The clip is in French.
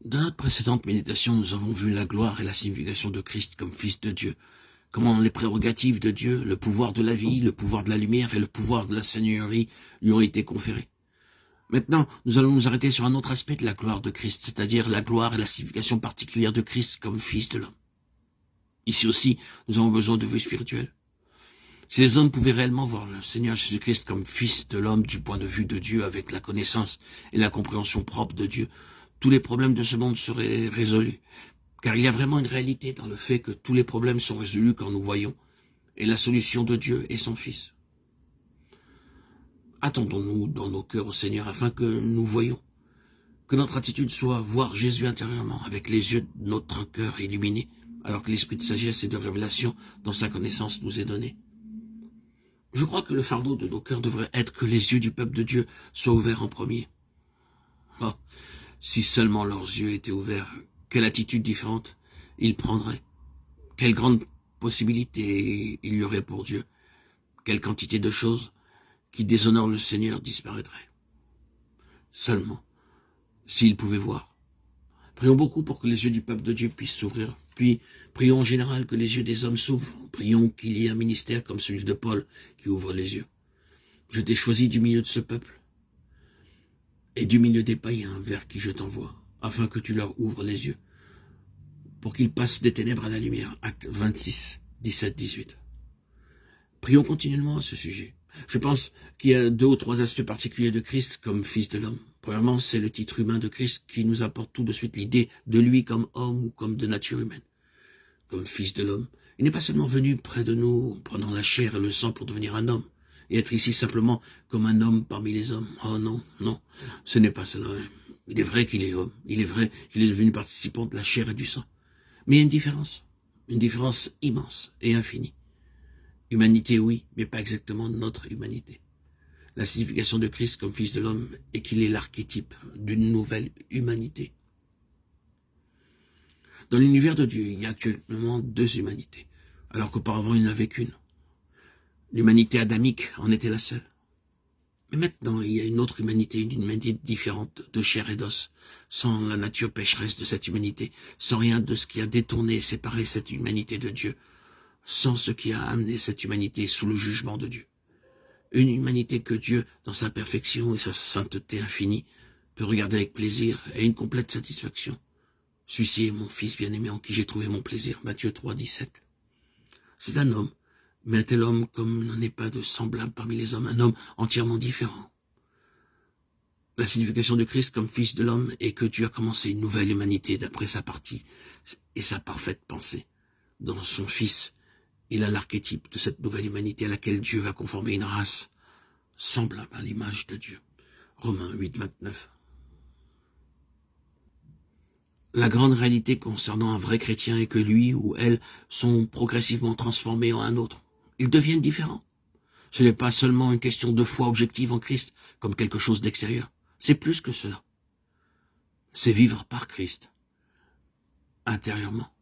Dans notre précédente méditation, nous avons vu la gloire et la signification de Christ comme Fils de Dieu, comment les prérogatives de Dieu, le pouvoir de la vie, le pouvoir de la lumière et le pouvoir de la seigneurie lui ont été conférés. Maintenant, nous allons nous arrêter sur un autre aspect de la gloire de Christ, c'est-à-dire la gloire et la signification particulière de Christ comme Fils de l'homme. Ici aussi, nous avons besoin de vue spirituelle. Si les hommes pouvaient réellement voir le Seigneur Jésus-Christ comme Fils de l'homme du point de vue de Dieu, avec la connaissance et la compréhension propre de Dieu, tous les problèmes de ce monde seraient résolus. Car il y a vraiment une réalité dans le fait que tous les problèmes sont résolus quand nous voyons, et la solution de Dieu est son Fils. Attendons-nous dans nos cœurs au Seigneur afin que nous voyions, que notre attitude soit voir Jésus intérieurement, avec les yeux de notre cœur illuminés, alors que l'esprit de sagesse et de révélation dans sa connaissance nous est donné. Je crois que le fardeau de nos cœurs devrait être que les yeux du peuple de Dieu soient ouverts en premier. Oh, si seulement leurs yeux étaient ouverts, quelle attitude différente ils prendraient. Quelle grande possibilité il y aurait pour Dieu. Quelle quantité de choses qui déshonorent le Seigneur disparaîtraient. Seulement, s'ils pouvaient voir. Prions beaucoup pour que les yeux du peuple de Dieu puissent s'ouvrir. Puis, prions en général que les yeux des hommes s'ouvrent. Prions qu'il y ait un ministère comme celui de Paul qui ouvre les yeux. Je t'ai choisi du milieu de ce peuple et du milieu des païens vers qui je t'envoie, afin que tu leur ouvres les yeux, pour qu'ils passent des ténèbres à la lumière. Acte 26, 17, 18. Prions continuellement à ce sujet. Je pense qu'il y a 2 ou 3 aspects particuliers de Christ comme Fils de l'homme. Premièrement, c'est le titre humain de Christ qui nous apporte tout de suite l'idée de lui comme homme ou comme de nature humaine. Comme Fils de l'homme, il n'est pas seulement venu près de nous, prenant la chair et le sang pour devenir un homme, et être ici simplement comme un homme parmi les hommes. Oh non, non, ce n'est pas cela. Il est vrai qu'il est homme, il est vrai qu'il est devenu participant de la chair et du sang. Mais il y a une différence immense et infinie. Humanité, oui, mais pas exactement notre humanité. La signification de Christ comme Fils de l'homme est qu'il est l'archétype d'une nouvelle humanité. Dans l'univers de Dieu, il y a actuellement 2 humanités, alors qu'auparavant il n'y en avait qu'une. L'humanité adamique en était la seule. Mais maintenant, il y a une autre humanité, une humanité différente de chair et d'os, sans la nature pécheresse de cette humanité, sans rien de ce qui a détourné et séparé cette humanité de Dieu, sans ce qui a amené cette humanité sous le jugement de Dieu. Une humanité que Dieu, dans sa perfection et sa sainteté infinie, peut regarder avec plaisir et une complète satisfaction. Celui-ci est mon Fils bien-aimé en qui j'ai trouvé mon plaisir. Matthieu 3, 17. C'est un homme, mais un tel homme comme il n'en est pas de semblable parmi les hommes, un homme entièrement différent. La signification de Christ comme Fils de l'homme est que Dieu a commencé une nouvelle humanité d'après sa partie et sa parfaite pensée. Dans son Fils, il a l'archétype de cette nouvelle humanité à laquelle Dieu va conformer une race semblable à l'image de Dieu. Romains 8, 29. La grande réalité concernant un vrai chrétien est que lui ou elle sont progressivement transformés en un autre. Ils deviennent différents. Ce n'est pas seulement une question de foi objective en Christ, comme quelque chose d'extérieur. C'est plus que cela. C'est vivre par Christ, intérieurement.